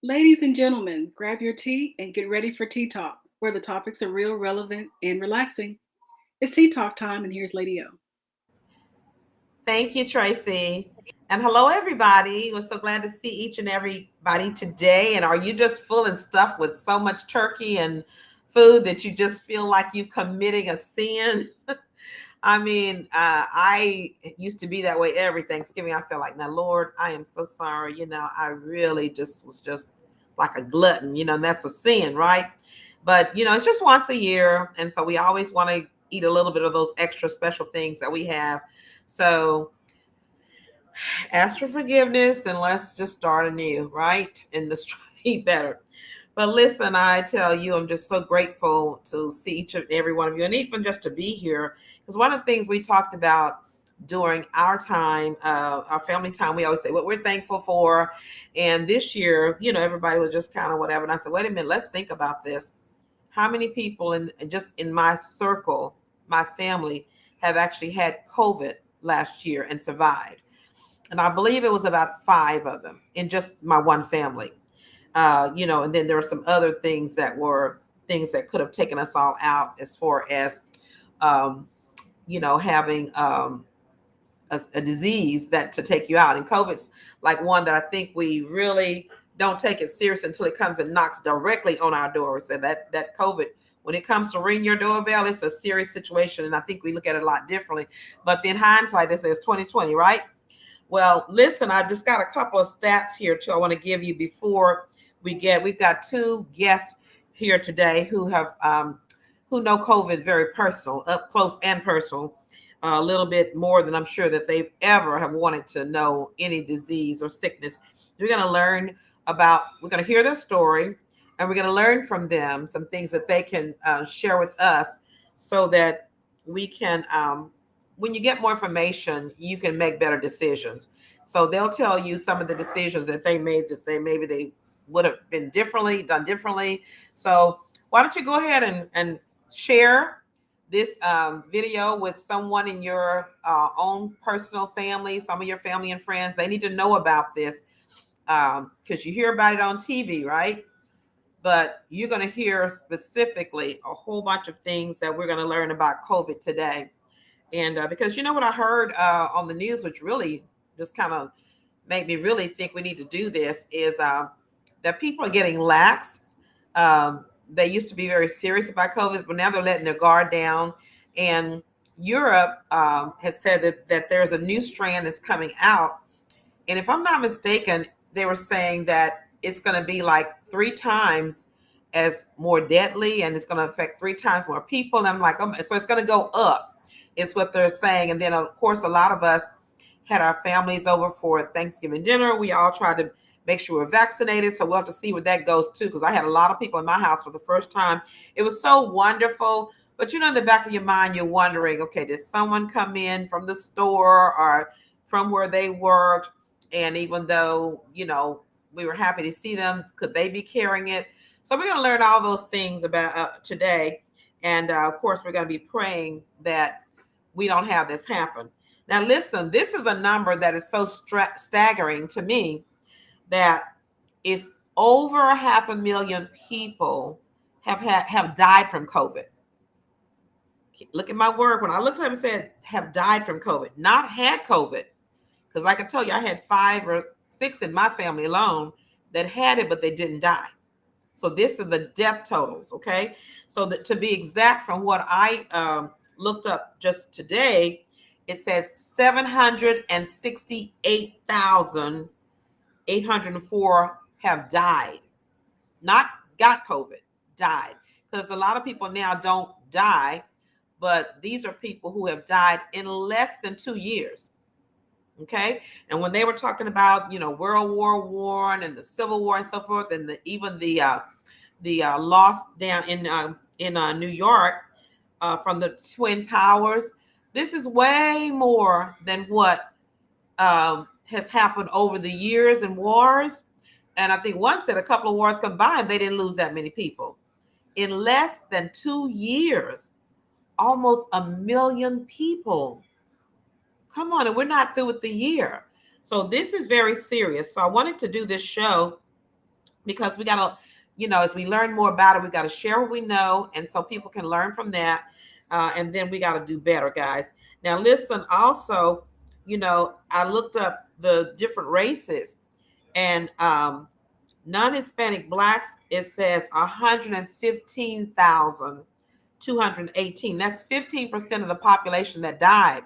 Ladies and gentlemen, grab your tea and get ready for Tea Talk, where the topics are real, relevant, and relaxing. It's Tea Talk time, and here's Lady O. Thank you, Tracy. And hello, everybody. We're so glad to see each and everybody today. And are you just full and stuffed with so much turkey and food that you just feel like you're committing a sin? I mean, I used to be that way every Thanksgiving. I felt like, now, Lord, I am so sorry. I really just was just like a glutton, and that's a sin, right? But, it's just once a year. And so we always want to eat a little bit of those extra special things that we have. So ask for forgiveness and let's just start anew, right? And let's try to eat better. But listen, I tell you, I'm just so grateful to see each and every one of you, and even just to be here. Because one of the things we talked about during our time, our family time, we always say what we're thankful for. And this year, everybody was just kind of whatever. And I said, wait a minute, let's think about this. How many people just in my circle, my family, have actually had COVID last year and survived? And I believe it was about 5 of them in just my one family. And then there were some other things that were things that could have taken us all out as far as, having a disease that to take you out. And COVID's like one that I think we really don't take it serious until it comes and knocks directly on our doors. And that COVID, when it comes to ring your doorbell, it's a serious situation. And I think we look at it a lot differently. But in hindsight, it says 2020, right? Well, listen, I just got a couple of stats here too I want to give you before we've got 2 guests here today who have who know COVID very personal, up close and personal, a little bit more than I'm sure that they've ever have wanted to know any disease or sickness. We're going to learn about, we're going to hear their story, and we're going to learn from them some things that they can share with us so that we can, when you get more information, you can make better decisions. So they'll tell you some of the decisions that they made that maybe they would have been done differently. So why don't you go ahead and share this video with someone in your own personal family, some of your family and friends. They need to know about this because you hear about it on TV, right? But you're going to hear specifically a whole bunch of things that we're going to learn about COVID today. And because you know what I heard on the news, which really just kind of made me really think we need to do this, is that people are getting laxed. They used to be very serious about COVID, but now they're letting their guard down. And Europe has said that there's a new strand that's coming out. And if I'm not mistaken, they were saying that it's going to be like 3 times as more deadly, and it's going to affect 3 times more people. And I'm like, oh, so it's going to go up. It's what they're saying. And then, of course, a lot of us had our families over for Thanksgiving dinner. We all tried to make sure we're vaccinated. So we'll have to see where that goes too, because I had a lot of people in my house for the first time. It was so wonderful. But in the back of your mind, you're wondering, okay, did someone come in from the store or from where they worked? And even though, we were happy to see them, could they be carrying it? So we're going to learn all those things about today. And of course, we're going to be praying that we don't have this happen. Now, listen, this is a number that is so staggering to me, that it's over 500,000 people have died from COVID. Look at my word. When I looked at it and said have died from COVID, not had COVID, because I can tell you, I had 5 or 6 in my family alone that had it, but they didn't die. So this is the death totals, okay? So that, to be exact, from what I looked up just today, it says 768,804 have died. Not got COVID, died. Because a lot of people now don't die, but these are people who have died in less than 2 years. Okay. And when they were talking about, World War I and the Civil War and so forth, and even the loss down in New York from the Twin Towers, this is way more than what has happened over the years in wars. And I think one said a couple of wars combined, they didn't lose that many people. In less than 2 years, almost 1 million people. Come on, and we're not through with the year. So this is very serious. So I wanted to do this show because we got to, as we learn more about it, we got to share what we know. And so people can learn from that. And then we got to do better, guys. Now, listen, also, I looked up the different races, and non-Hispanic Blacks, it says 115,218. That's 15% of the population that died.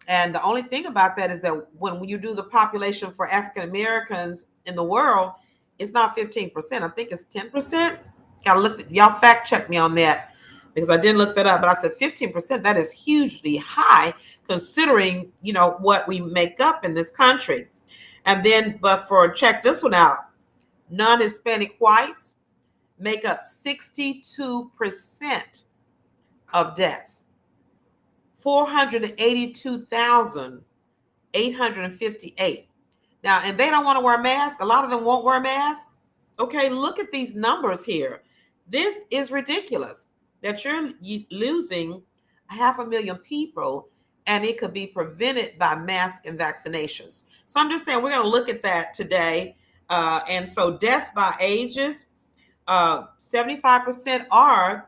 And the only thing about that is that when you do the population for African Americans in the world, it's not 15%. I think it's 10%. Gotta look at, y'all fact check me on that, because I didn't look that up, but I said 15%. That is hugely high considering, what we make up in this country. And then, check this one out. Non-Hispanic whites make up 62% of deaths. 482,858. Now, and they don't want to wear a mask. A lot of them won't wear a mask. Okay, look at these numbers here. This is ridiculous that you're losing 500,000 people, and it could be prevented by masks and vaccinations. So I'm just saying we're going to look at that today. And so deaths by ages, 75% are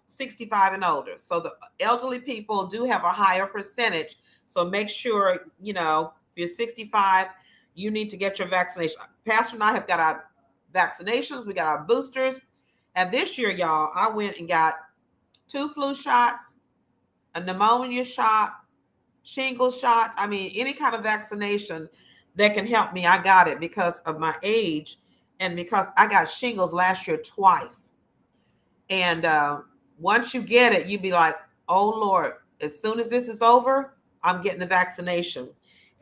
65 and older. So the elderly people do have a higher percentage. So make sure, if you're 65, you need to get your vaccination. Pastor and I have got our vaccinations. We got our boosters. And this year, y'all, I went and got 2 flu shots, a pneumonia shot, shingles shots. I mean, any kind of vaccination that can help me, I got it because of my age and because I got shingles last year twice. And once you get it, you'd be like, oh Lord, as soon as this is over, I'm getting the vaccination.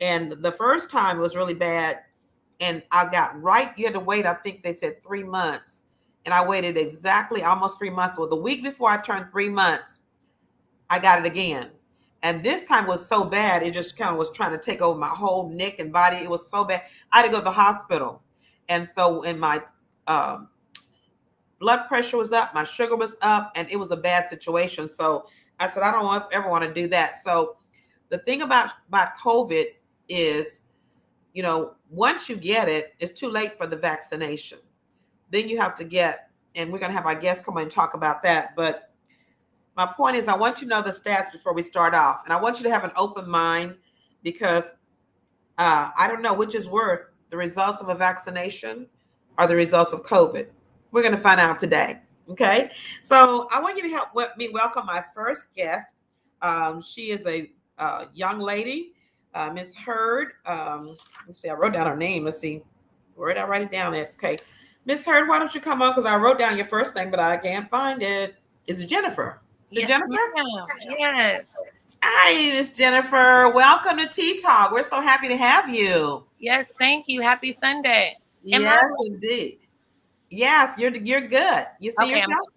And the first time was really bad. And I got right, you had to wait, I think they said 3 months. And I waited exactly almost 3 months. Well, the week before I turned 3 months, I got it again. And this time was so bad, it just kind of was trying to take over my whole neck and body. It was so bad. I had to go to the hospital. And so in my um, blood pressure was up, my sugar was up, and it was a bad situation. So I said, I don't ever want to do that. So the thing about COVID is, once you get it, it's too late for the vaccination. Then you have to get, and we're going to have our guests come and talk about that. But my point is, I want you to know the stats before we start off. And I want you to have an open mind because I don't know which is worse, the results of a vaccination or the results of COVID. We're going to find out today. Okay. So I want you to help me welcome my first guest. She is a young lady, Miss Heard. Let's see, I wrote down her name. Let's see. Where did I write it down at? Okay. Miss Heard, why don't you come on? Because I wrote down your first name, but I can't find it. It's Jennifer. Is it Jennifer? Yes. Hi, Miss Jennifer. Welcome to Tea Talk. We're so happy to have you. Yes, thank you. Happy Sunday. Yes, indeed. Yes, you're good. You see yourself?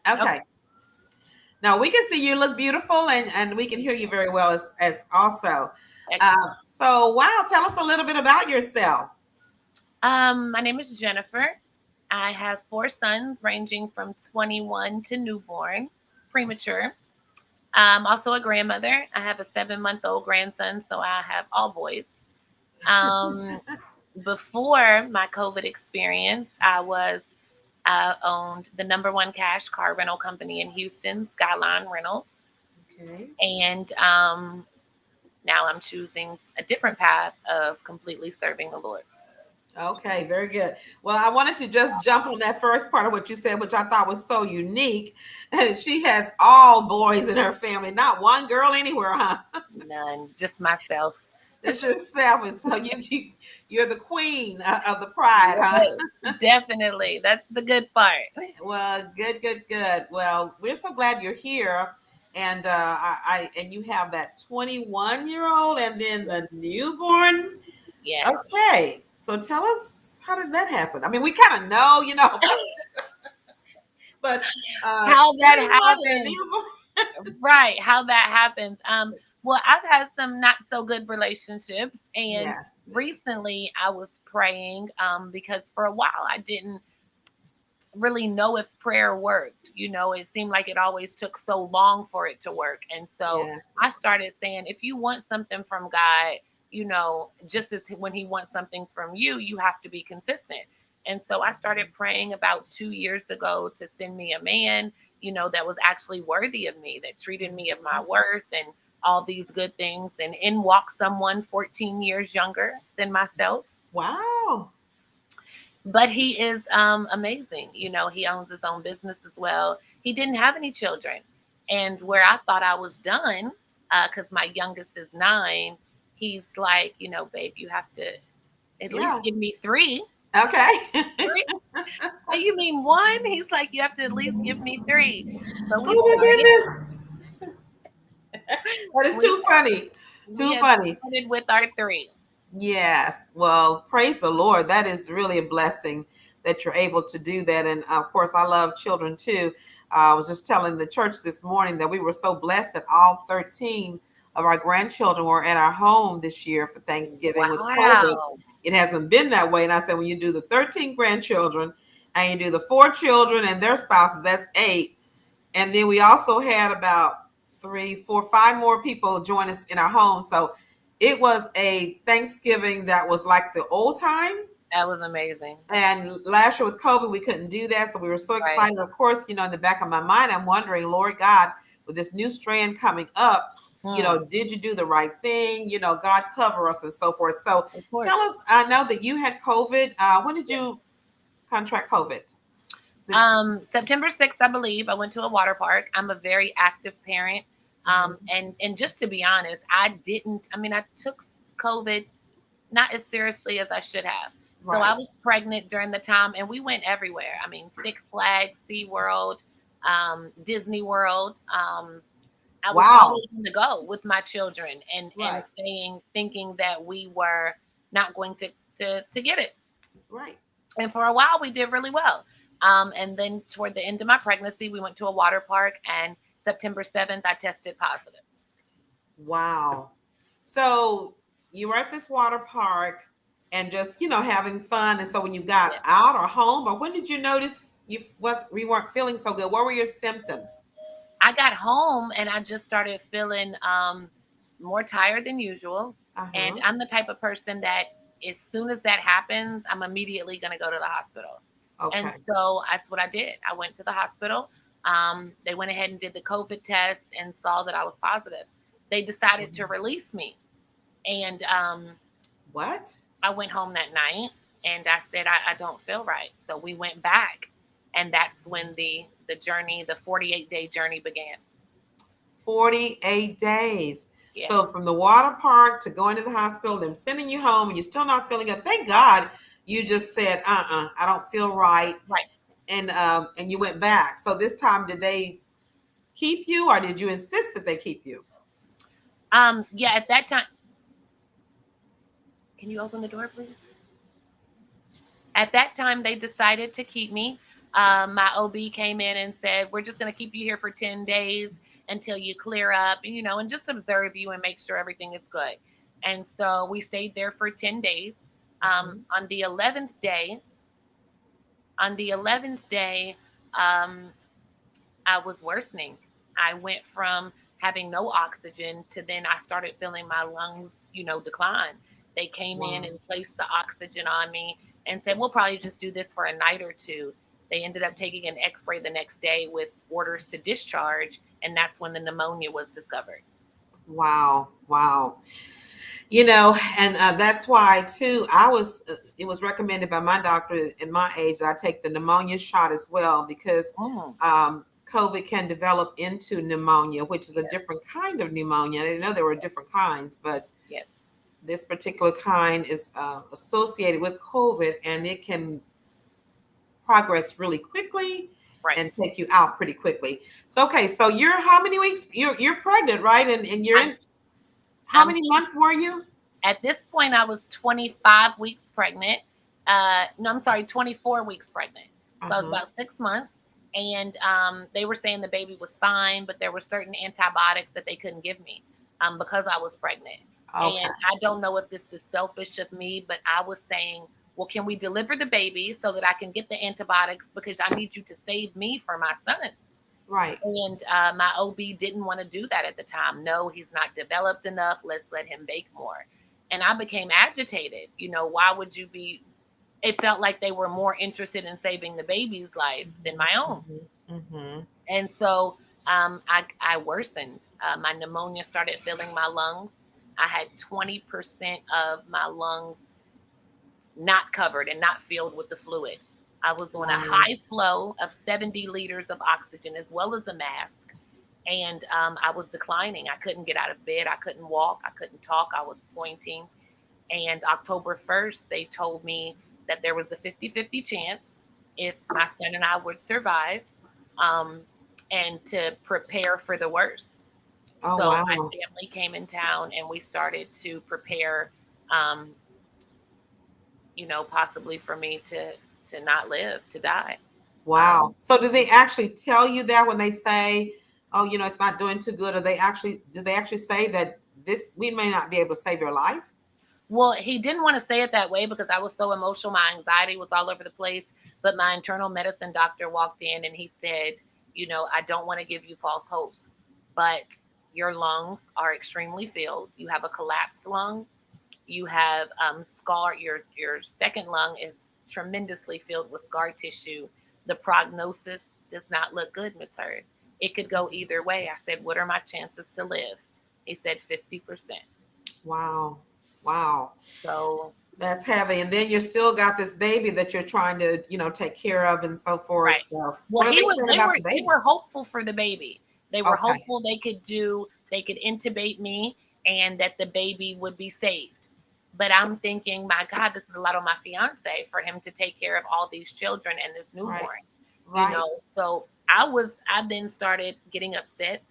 Okay. Now we can see you look beautiful and we can hear you very well as also. So wow, tell us a little bit about yourself. My name is Jennifer. I have 4 sons ranging from 21 to newborn, premature. I'm also a grandmother. I have a 7-month-old grandson, so I have all boys. Before my COVID experience, I owned the #1 cash car rental company in Houston, Skyline Rentals. Okay. And now I'm choosing a different path of completely serving the Lord. Okay, very good. Well, I wanted to just jump on that first part of what you said, which I thought was so unique. And she has all boys in her family, not one girl anywhere, huh? None, just myself. It's yourself, and so you're the queen of the pride, huh? Definitely, that's the good part. Well, good. Well, we're so glad you're here, and and you have that 21-year-old, and then the newborn. Yes. Okay. So tell us, how did that happen? I mean, we kind of know, but how that happens, right? How that happens. Well, I've had some not so good relationships, and recently I was praying because for a while I didn't really know if prayer worked. It seemed like it always took so long for it to work, and so I started saying, if you want something from God, just as when he wants something from you, you have to be consistent. And so I started praying about 2 years ago to send me a man, that was actually worthy of me, that treated me of my worth and all these good things. And in walked someone 14 years younger than myself. Wow. But he is amazing. He owns his own business as well. He didn't have any children. And where I thought I was done, because my youngest is 9, he's like, babe, you have to at least give me 3. Okay. 3? Oh, you mean 1? He's like, you have to at least give me 3. So oh my goodness. That is too funny. Too funny. Started with our 3. Yes. Well, praise the Lord. That is really a blessing that you're able to do that. And of course, I love children too. I was just telling the church this morning that we were so blessed that all 13 of our grandchildren were at our home this year for Thanksgiving with COVID. It hasn't been that way. And I said, when you do the 13 grandchildren and you do the 4 children and their spouses, that's 8. And then we also had about 3, 4, 5 more people join us in our home. So it was a Thanksgiving that was like the old time. That was amazing. And last year with COVID, we couldn't do that. So we were so excited. Right. Of course, in the back of my mind, I'm wondering, Lord God, with this new strand coming up, did you do the right thing? God cover us and so forth. So tell us, I know that you had COVID. When did you contract COVID? September 6th, I believe. I went to a water park. I'm a very active parent. And just to be honest, I took COVID not as seriously as I should have. Right. So I was pregnant during the time and we went everywhere. Six Flags, SeaWorld, Disney World. I was Wow. always going to go with my children and thinking that we were not going to get it. Right. And for a while we did really well. And then toward the end of my pregnancy, we went to a water park, and September 7th, I tested positive. Wow. So you were at this water park and just, having fun. And so when you got out or home, or when did you notice you weren't feeling so good? What were your symptoms? I got home and I just started feeling more tired than usual. And I'm the type of person that as soon as that happens, I'm immediately going to go to the hospital. Okay. And so that's what I did. I went to the hospital. They went ahead and did the COVID test and saw that I was positive. They decided to release me. And what? I went home that night and I said, I don't feel right. So we went back. And that's when the journey, the 48-day journey began. 48 days. Yes. So from the water park to going to the hospital, them sending you home, and you're still not feeling good. Thank God you just said, I don't feel right. Right. And you went back. So this time, did they keep you, or did you insist that they keep you? Yeah, at that time. Can you open the door, please? At that time, they decided to keep me. My OB came in and said, we're just going to keep you here for 10 days until you clear up, and just observe you and make sure everything is good. And so we stayed there for 10 days. On the 11th day, I was worsening. I went from having no oxygen to then I started feeling my lungs, decline. They came in and placed the oxygen on me and said, we'll probably just do this for a night or two. They ended up taking an x-ray the next day with orders to discharge. And that's when the pneumonia was discovered. Wow. And that's why too, it was recommended by my doctor in my age that I take the pneumonia shot as well, because COVID can develop into pneumonia, which is a different kind of pneumonia. I didn't know there were different kinds, but this particular kind is associated with COVID, and it can progress really quickly and take you out pretty quickly. So, okay. So you're how many weeks? You're pregnant, right? And you're in how many months were you? At this point, I was 25 weeks pregnant. 24 weeks pregnant. So I was about 6 months. And they were saying the baby was fine, but there were certain antibiotics that they couldn't give me because I was pregnant. Okay. And I don't know if this is selfish of me, but I was saying, well, can we deliver the baby so that I can get the antibiotics, because I need you to save me for my son. Right. And my OB didn't want to do that at the time. No, he's not developed enough. Let's let him bake more. And I became agitated. Why would you be? It felt like they were more interested in saving the baby's life than my own. Mm-hmm. And so I worsened. My pneumonia started filling my lungs. I had 20% of my lungs not covered and not filled with the fluid. I was on a high flow of 70 liters of oxygen as well as a mask. And I was declining. I couldn't get out of bed. I couldn't walk. I couldn't talk. I was pointing. And October 1st, they told me that there was a 50-50 chance if my son and I would survive, and to prepare for the worst. So my family came in town and we started to prepare, possibly for me to not live, to die. Wow. So do they actually tell you that when they say, oh, it's not doing too good? Or do they actually say that we may not be able to save your life? Well, he didn't want to say it that way because I was so emotional. My anxiety was all over the place. But my internal medicine doctor walked in and he said, I don't want to give you false hope, but your lungs are extremely filled. You have a collapsed lung. You have scar. Your second lung is tremendously filled with scar tissue. The prognosis does not look good, Ms. Heard. It could go either way. I said, what are my chances to live? He said 50%. Wow. So that's heavy. And then you still got this baby that you're trying to, take care of and so forth. Right. So well, they were hopeful for the baby. They were hopeful they could intubate me and that the baby would be saved. But I'm thinking, my God, this is a lot on my fiance for him to take care of all these children and this newborn. Right. So I then started getting upset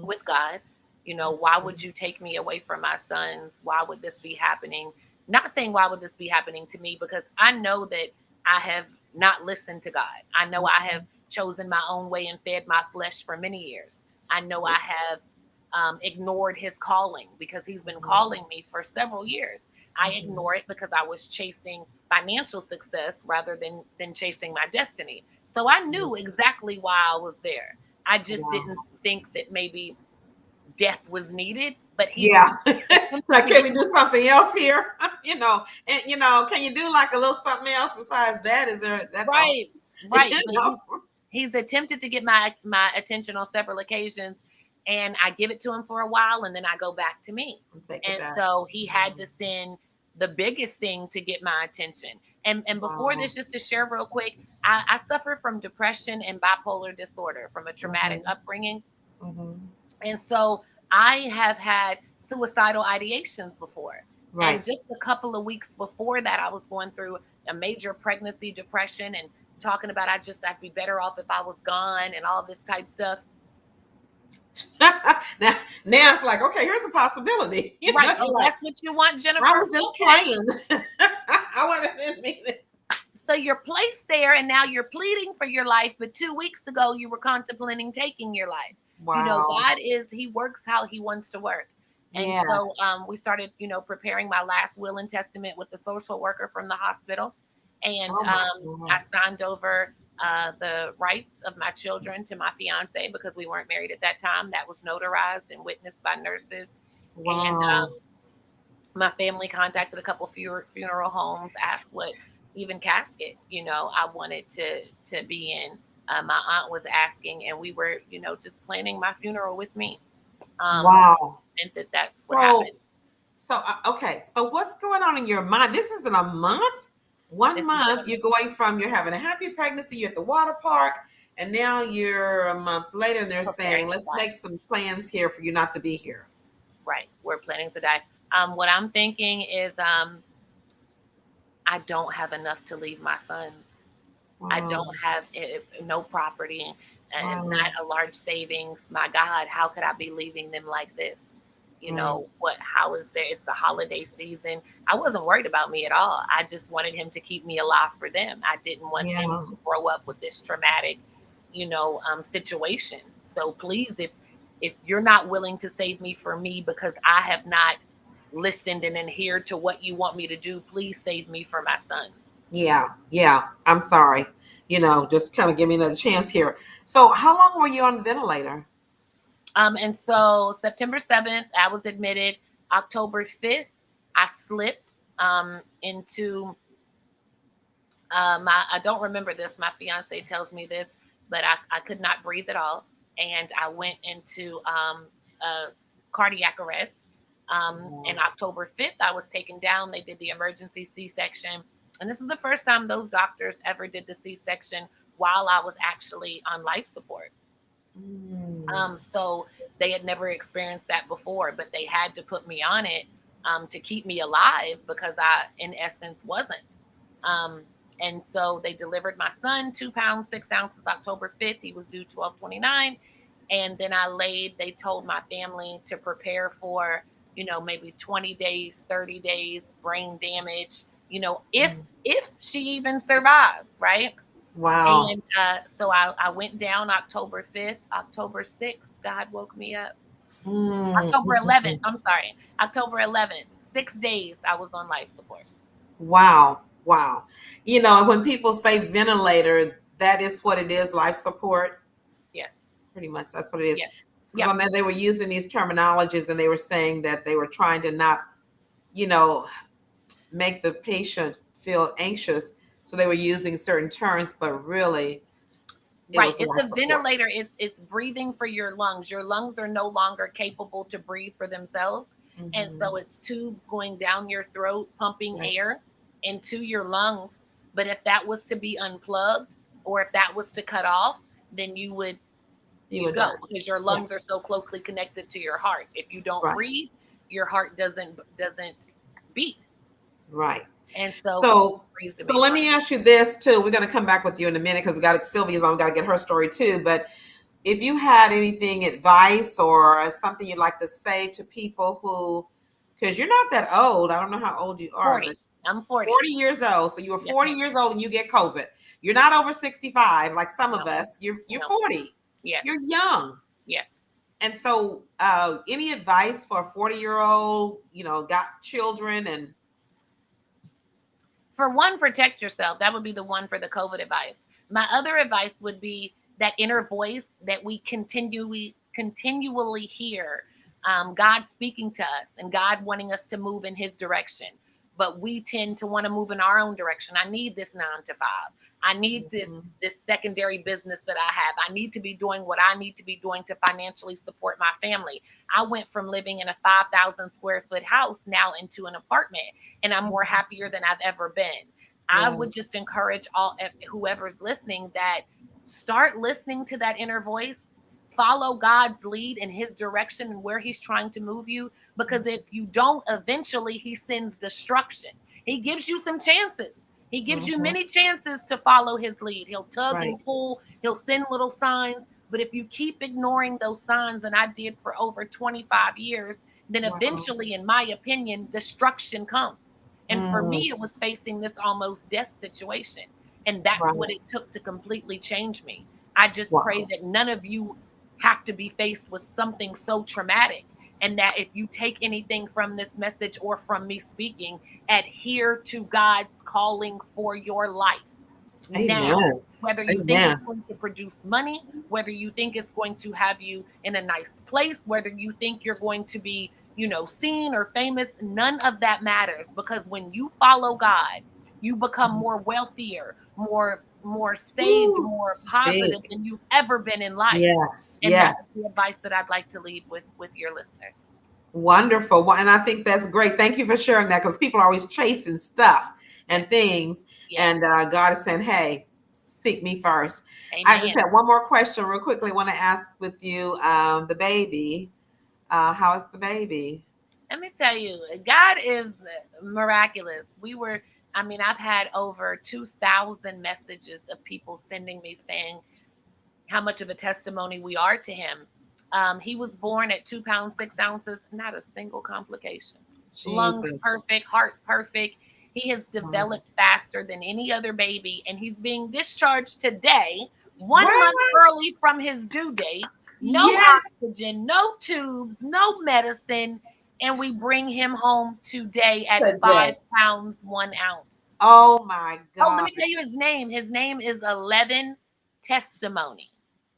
with God. You know, why would you take me away from my sons? Why would this be happening? Not saying why would this be happening to me, because I know that I have not listened to God. I know I have chosen my own way and fed my flesh for many years. I know I have ignored his calling, because he's been calling me for several years. I ignore it because I was chasing financial success rather than chasing my destiny. So I knew exactly why I was there. I just didn't think that maybe death was needed, but like, can we do something else here? And can you do like a little something else besides that? Is there that? Right. But he's attempted to get my attention on several occasions, and I give it to him for a while, and then I go back to me. And so he had to send the biggest thing to get my attention. And before this, just to share real quick, I suffer from depression and bipolar disorder from a traumatic upbringing. And so I have had suicidal ideations before. Right. And just a couple of weeks before that, I was going through a major pregnancy depression and talking about I'd be better off if I was gone and all this type stuff. now it's like, okay, here's a possibility. Right. Oh, like, that's what you want, Jennifer. I was just playing. I wanted to mean it. So you're placed there, and now you're pleading for your life. But 2 weeks ago, you were contemplating taking your life. Wow. God he works how he wants to work. And so we started, preparing my last will and testament with the social worker from the hospital. And I signed over the rights of my children to my fiance, because we weren't married at that time. That was notarized and witnessed by nurses. Wow. And my family contacted a couple funeral homes, asked what even casket, I wanted to be in. My aunt was asking, and we were, just planning my funeral with me. Wow. And that's what happened. So, okay. So what's going on in your mind? This isn't a month. One month, you're going from, you're having a happy pregnancy, you're at the water park, and now you're a month later, and they're saying, let's make some plans here for you not to be here. Right. We're planning to die. What I'm thinking is I don't have enough to leave my sons. Wow. I don't have no property and not a large savings. My God, how could I be leaving them like this? How is there? It's the holiday season. I wasn't worried about me at all. I just wanted him to keep me alive for them. I didn't want them to grow up with this traumatic, situation. So please, if you're not willing to save me for me because I have not listened and adhered to what you want me to do, please save me for my sons. Yeah. I'm sorry. Just kind of give me another chance here. So how long were you on the ventilator? And so September 7th, I was admitted. October 5th, I slipped into I don't remember this. My fiance tells me this, but I could not breathe at all. And I went into cardiac arrest. And October 5th, I was taken down. They did the emergency C-section. And this is the first time those doctors ever did the C-section while I was actually on life support. So they had never experienced that before, but they had to put me on it to keep me alive, because I, in essence, wasn't. And so they delivered my son, 2 pounds, 6 ounces, October 5th. He was due 12/29. And then they told my family to prepare for, maybe 20 days, 30 days, brain damage, if she even survives, right? Wow. And so I went down October 5th, October 6th, God woke me up. October 11th, October 11th, 6 days I was on life support. Wow. When people say ventilator, that is what it is, life support? Yes. Pretty much, that's what it is. Yes. Because I mean, they were using these terminologies, and they were saying that they were trying to not, make the patient feel anxious. So they were using certain terms, but really, it's a ventilator. It's breathing for your lungs. Your lungs are no longer capable to breathe for themselves. And so it's tubes going down your throat, pumping air into your lungs. But if that was to be unplugged, or if that was to cut off, then you would go, because your lungs are so closely connected to your heart. If you don't breathe, your heart doesn't beat. Right. And So let me ask you this too. We're going to come back with you in a minute because we got Sylvia's on. We got to get her story too. But if you had anything, advice or something you'd like to say to people who, because you're not that old. I don't know how old you are. 40. I'm 40. 40 years old. So you were 40 years old and you get COVID. You're not over 65 like some of us. You're 40. Yes. You're young. Yes. And so any advice for a 40-year-old, got children and. For one, protect yourself. That would be the one for the COVID advice. My other advice would be that inner voice that we continually hear, God speaking to us and God wanting us to move in his direction. But we tend to want to move in our own direction. I need this 9 to 5. I need this secondary business that I have. I need to be doing what I need to be doing to financially support my family. I went from living in a 5,000 square foot house now into an apartment, and I'm more happier than I've ever been. Yes. I would just encourage whoever's listening that start listening to that inner voice. Follow God's lead in his direction and where he's trying to move you. Because if you don't, eventually he sends destruction. He gives you some chances. He gives you many chances to follow his lead. He'll tug and pull. He'll send little signs. But if you keep ignoring those signs, and I did for over 25 years, then eventually, in my opinion, destruction comes. And for me, it was facing this almost death situation. And that's what it took to completely change me. I just pray that none of you have to be faced with something so traumatic, and that if you take anything from this message or from me speaking, adhere to God's calling for your life. Amen. Now, whether you think it's going to produce money, whether you think it's going to have you in a nice place, whether you think you're going to be, seen or famous, none of that matters, because when you follow God, you become more wealthier, more saved, more positive than you've ever been in life. Yes. And that's the advice that I'd like to leave with your listeners. Wonderful. And I think that's great. Thank you for sharing that, because people are always chasing stuff and things. And God is saying, hey, seek me first. Amen. I just have one more question real quickly. I want to ask with you, the baby. How is the baby? Let me tell you, God is miraculous. I've had over 2,000 messages of people sending me saying how much of a testimony we are to him. He was born at 2 pounds, 6 ounces, not a single complication. Jesus. Lungs perfect, heart perfect. He has developed faster than any other baby, and he's being discharged today, 1 month early from his due date. No oxygen, no tubes, no medicine. And we bring him home today at 5 pounds, 1 ounce. Oh my God. Oh, let me tell you his name. His name is 11 Testimony.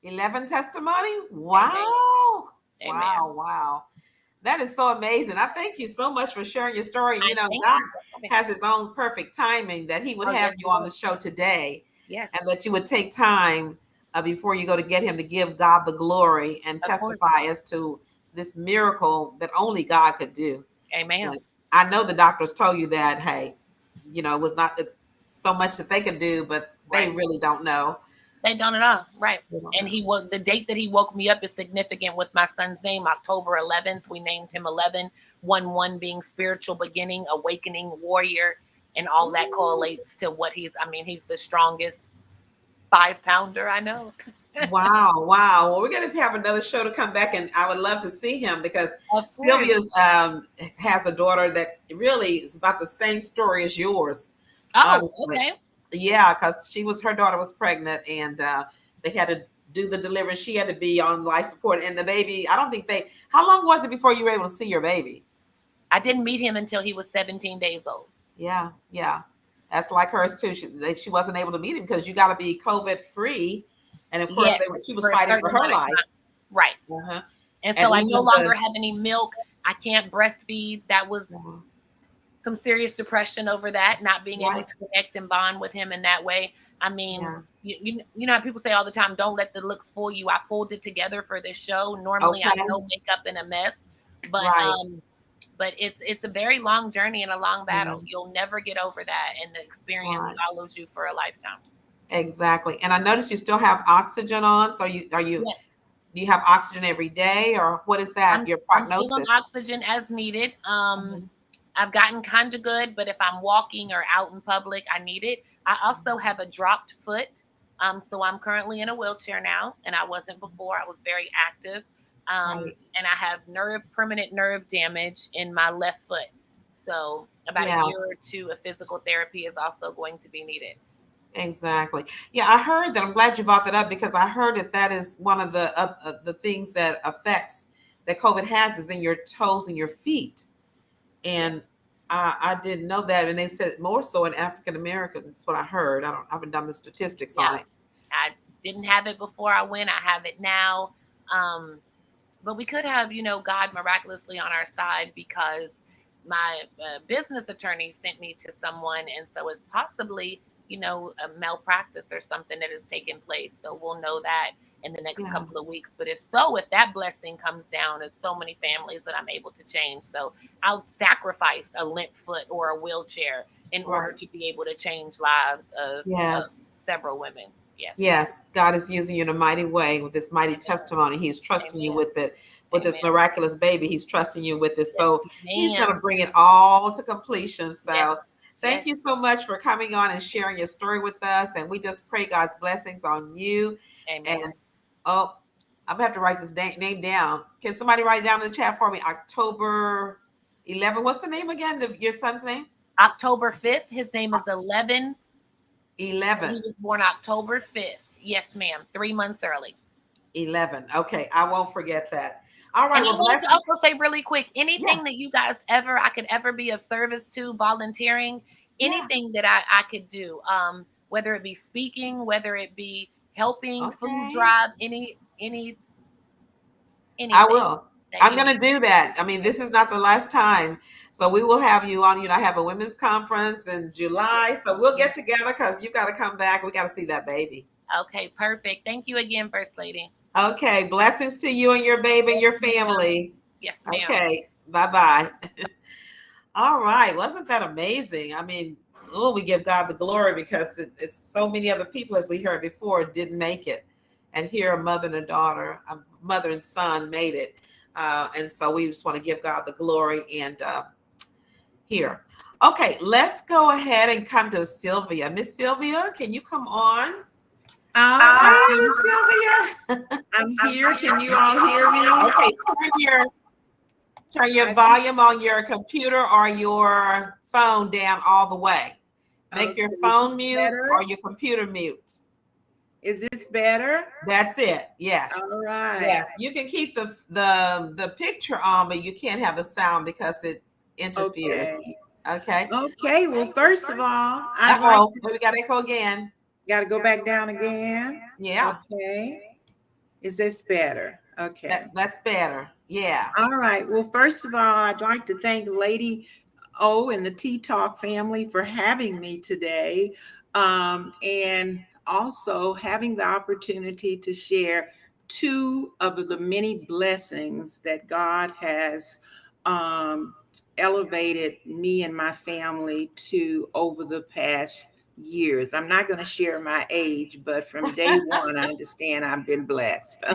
11 Testimony? Wow. Amen. Wow. That is so amazing. I thank you so much for sharing your story. God has his own perfect timing that he would have you on the show today. Yes. And that you would take time before you go to get him to give God the glory and testify as to this miracle that only God could do. Amen. I know the doctors told you that, hey, it was not so much that they can do, but they really don't know. They don't at all. Right. And the date that he woke me up is significant with my son's name, October 11th. We named him 11, 1-1 being spiritual beginning, awakening, warrior, and all that correlates to what he's the strongest 5-pounder I know. Wow. Well, we're going to have another show to come back, and I would love to see him, because Sylvia's has a daughter that really is about the same story as yours. Oh, honestly. Okay. Yeah, because her daughter was pregnant, and they had to do the delivery. She had to be on life support, and the baby, how long was it before you were able to see your baby? I didn't meet him until he was 17 days old. Yeah. That's like hers too. She wasn't able to meet him because you got to be COVID free. And of course, she was fighting for her life. Right. And so I no longer have any milk. I can't breastfeed. That was some serious depression over that, not being able to connect and bond with him in that way. You know how people say all the time, don't let the looks fool you. I pulled it together for this show. Normally I no makeup and a mess, but it's a very long journey and a long battle. You'll never get over that, and the experience follows you for a lifetime. Exactly. And I noticed you still have oxygen on. So do you have oxygen every day, or what is that? Your prognosis? I'm still on oxygen as needed. I've gotten kind of good, but if I'm walking or out in public, I need it. I also have a dropped foot. So I'm currently in a wheelchair now, and I wasn't before. I was very active. Right. And I have permanent nerve damage in my left foot. So about Yeah. a year or two of physical therapy is also going to be needed. Exactly. Yeah, I heard that. I'm glad you brought that up because I heard that is one of the things that affects that COVID has is in your toes and your feet. And Yes. I didn't know that, and they said more so in African Americans. What I heard. I haven't done the statistics on it. I didn't have it before I went. I have it now. But we could have, God miraculously on our side because my business attorney sent me to someone, and so it's possibly, a malpractice or something that has taken place. So we'll know that in the next couple of weeks. But if that blessing comes down, there's so many families that I'm able to change. So I'll sacrifice a limp foot or a wheelchair in order to be able to change lives of several women. Yes, God is using you in a mighty way with this mighty testimony. He's trusting you with it, with this miraculous baby. He's trusting you with it. So he's going to bring it all to completion. So thank you so much for coming on and sharing your story with us. And we just pray God's blessings on you. Amen. And I'm going to have to write this name down. Can somebody write it down in the chat for me? October 11. What's the name again? Your son's name? October 5th. His name is 11. He was born October 5th. Yes, ma'am. 3 months early. 11. Okay. I won't forget that. All right. And I want to also say really quick, anything that you guys I could ever be of service to, volunteering, anything that I could do, whether it be speaking, whether it be helping, food drive, anything. I will. I'm going to do that. I mean, this is not the last time. So we will have you on. I have a women's conference in July. So we'll get together because you got to come back. We got to see that baby. Okay, perfect. Thank you again, First Lady. Okay. Blessings to you and your baby and your family. Yes, ma'am. Okay. Bye-bye. All right. Wasn't that amazing? I mean, we give God the glory because it's so many other people, as we heard before, didn't make it. And here a mother and a daughter, a mother and son made it. And so we just want to give God the glory and here. Okay, let's go ahead and come to Sylvia. Miss Sylvia, can you come on? Hi, Sylvia. I'm here. Can you all hear me? Okay, turn your volume on your computer or your phone down all the way. Make your phone mute or your computer mute. Is this better? That's it. Yes. All right. Yes. You can keep the picture on, but you can't have the sound because it interferes. Okay. Okay. Well, first of all, we got to echo again. Got to go back down again. Yeah. Okay. Is this better? Okay. That's better. Yeah. All right. Well, first of all, I'd like to thank Lady O and the Tea Talk family for having me today. And also having the opportunity to share two of the many blessings that God has elevated me and my family to over the past years. I'm not going to share my age, but from day one, I understand I've been blessed.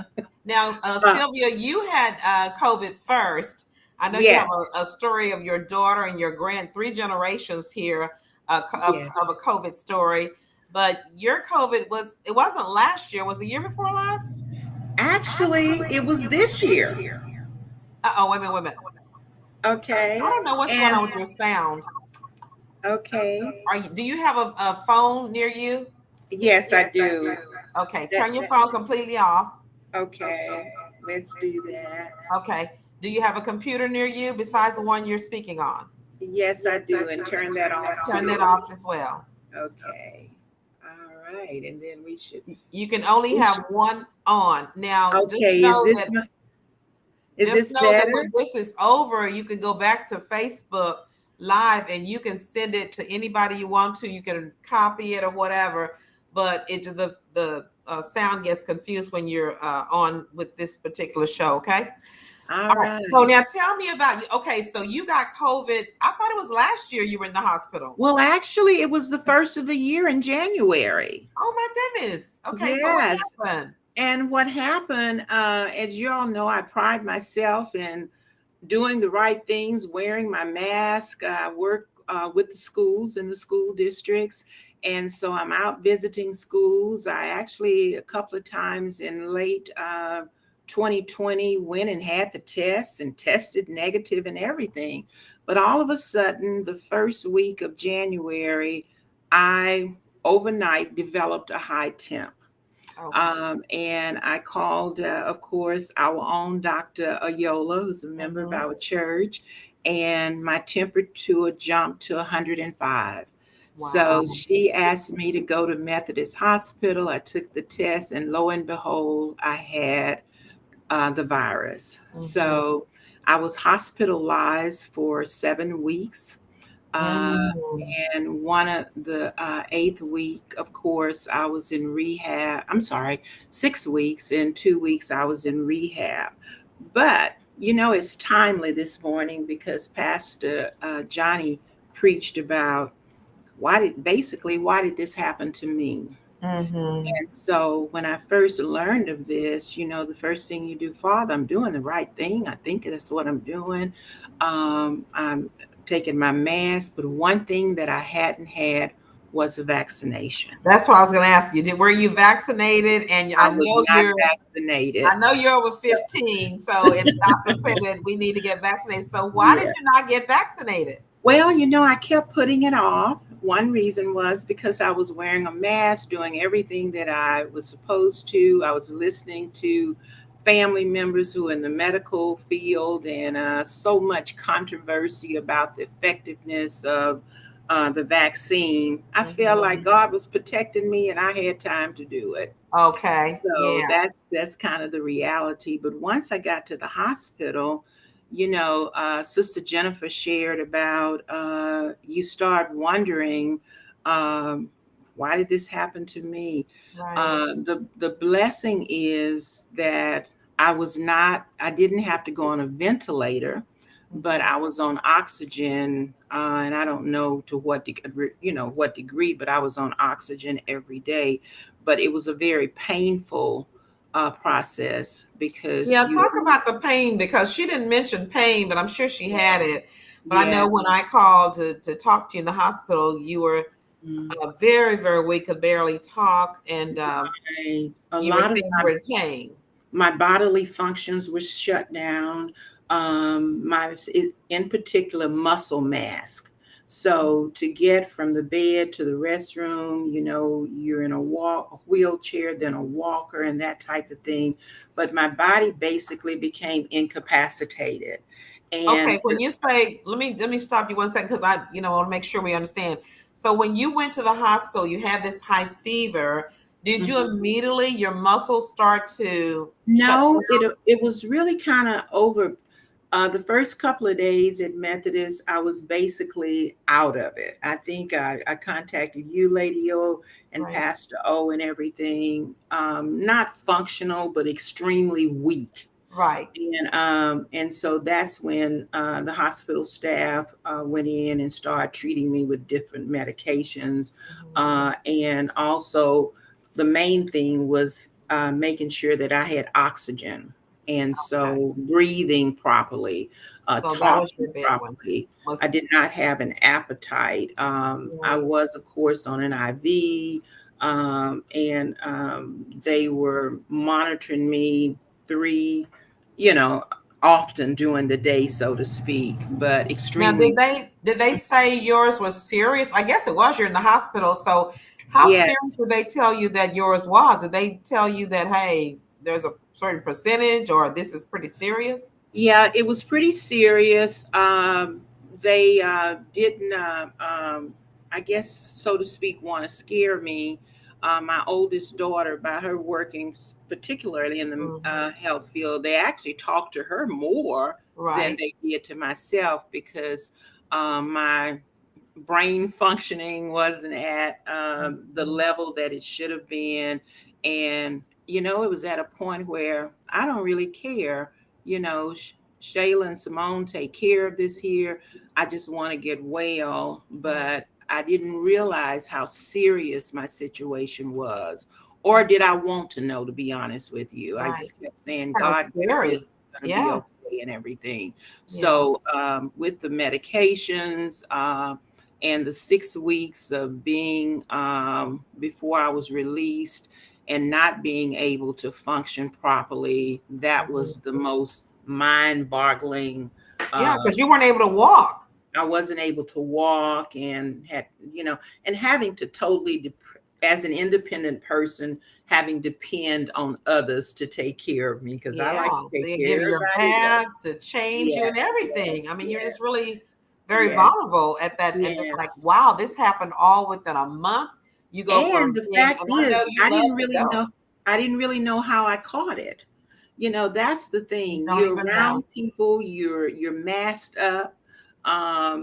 Now, Sylvia, you had COVID first. I know you have a story of your daughter and your 3 generations here of a COVID story. But your COVID it wasn't last year. Was it the year before last? Actually, it was this year. Wait a minute. Okay. I don't know what's going on with your sound. Okay. Do you have a phone near you? Yes, I do. Okay. Turn your phone completely off. Okay. Let's do that. Okay. Do you have a computer near you besides the one you're speaking on? Yes, I do. And turn that off. Turn that off as well. Okay. Right, and then you can only have one on now. Okay, is this better? When this is over, you can go back to Facebook Live and you can send it to anybody you want to. You can copy it or whatever, but the sound gets confused when you're on with this particular show. Okay. All right. So now tell me about you. Okay, so you got COVID. I thought it was last year you were in the hospital. Well, actually, it was the first of the year in January. Oh my goodness. Okay. Yes. So what happened? And what happened, as you all know, I pride myself in doing the right things, wearing my mask. I work with the schools and the school districts. And so I'm out visiting schools. I actually, a couple of times in late 2020, went and had the tests and tested negative and everything. But all of a sudden, the first week of January, I overnight developed a high temp. And I called, of course, our own Dr. Ayola, who's a member of our church, and my temperature jumped to 105. Wow. So she asked me to go to Methodist Hospital. I took the test, and lo and behold, I had the virus. So I was hospitalized for 7 weeks. And one of the 8th week, of course, I was in rehab. I'm sorry, 6 weeks. In 2 weeks, I was in rehab. But, you know, it's timely this morning because Pastor Johnny preached about why did this happen to me? And so when I first learned of this, you know, the first thing you do, Father, I'm doing the right thing. I think that's what I'm doing. I'm taking my mask, but one thing that I hadn't had was a vaccination. That's what I was going to ask you. Were you vaccinated? And I was not vaccinated. I know you're over 15, so and doctors say that we need to get vaccinated. So why did you not get vaccinated? Well, you know, I kept putting it off. One reason was because I was wearing a mask, doing everything that I was supposed to. I was listening to family members who are in the medical field, and so much controversy about the effectiveness of the vaccine. I felt like God was protecting me and I had time to do it. Okay. So that's kind of the reality. But once I got to the hospital, you know, Sister Jennifer shared about you start wondering, why did this happen to me? Right. The blessing is that I didn't have to go on a ventilator, but I was on oxygen, and I don't know to what degree, but I was on oxygen every day. But it was a very painful process because talk about the pain, because she didn't mention pain, but I'm sure she had it. But I know when I called to talk to you in the hospital, you were very, very weak, could barely talk, and you were in pain. My bodily functions were shut down. In particular, muscle mass. So to get from the bed to the restroom, you know, you're in a wheelchair, then a walker and that type of thing. But my body basically became incapacitated. And when you say, let me stop you 1 second, because I want to make sure we understand. So when you went to the hospital, you had this high fever. Did you immediately, your muscles start to? No, it was really kind of over. The first couple of days at Methodist, I was basically out of it. I think I contacted you, Lady O, and Pastor O and everything. Not functional, but extremely weak. Right. And so that's when the hospital staff went in and started treating me with different medications. And also the main thing was making sure that I had oxygen. And so breathing properly, talking properly. I did not have an appetite. I was, of course, on an IV, and they were monitoring me often during the day, so to speak, but extremely. Now, did they say yours was serious? I guess it was. You're in the hospital. So how serious did they tell you that yours was? Did they tell you that, hey, there's a certain percentage, or this is pretty serious? Yeah, it was pretty serious. They didn't, I guess, so to speak, want to scare me. My oldest daughter, by her working particularly in the health field, they actually talked to her more than they did to myself, because my brain functioning wasn't at the level that it should have been. And, you know, it was at a point where I don't really care, you know, Shayla and Simone take care of this here. I just want to get well, but I didn't realize how serious my situation was. Or did I want to know, to be honest with you? I just kept saying, God, scary. Be okay. and everything. So with the medications and the 6 weeks of being before I was released and not being able to function properly, that was the most mind-boggling. Yeah, because you weren't able to walk. I wasn't able to walk and had, and having to totally, as an independent person, having to depend on others to take care of me, because I like to take care of your baths, to change you and everything. I mean, you're just really very vulnerable at that. And just like, wow, this happened all within a month. You go and the fact is, I didn't really know how I caught it. That's the thing. You're around people, you're masked up.